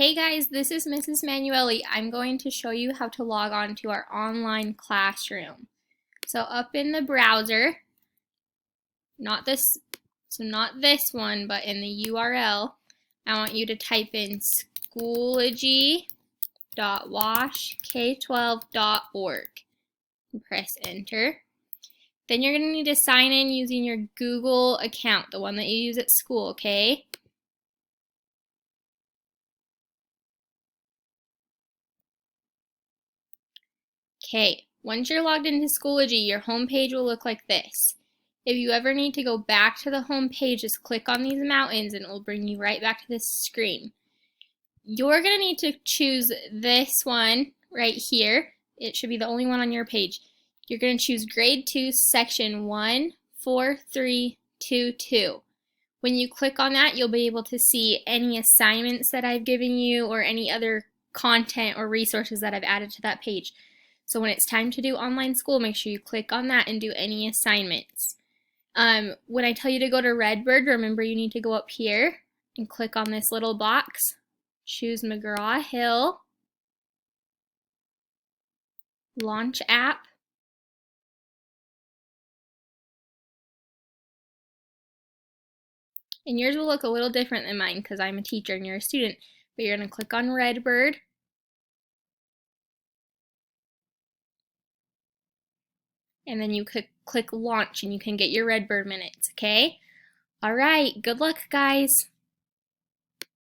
Hey guys, this is Mrs. Manueli. I'm going to show you how to log on to our online classroom. So up in the browser, not this one, but in the URL, I want you to type in schoology.washk12.org and press enter. Then you're going to need to sign in using your Google account, the one that you use at school, okay? Okay, once you're logged into Schoology, your home page will look like this. If you ever need to go back to the home page, just click on these mountains and it will bring you right back to this screen. You're going to need to choose this one right here. It should be the only one on your page. You're going to choose Grade 2, Section 14322. When you click on that, you'll be able to see any assignments that I've given you or any other content or resources that I've added to that page. So when it's time to do online school, make sure you click on that and do any assignments. When I tell you to go to Redbird, remember you need to go up here and click on this little box. Choose McGraw-Hill, Launch App, and yours will look a little different than mine because I'm a teacher and you're a student. But you're going to click on Redbird. And then you click launch and you can get your Redbird minutes, okay? All right, good luck, guys.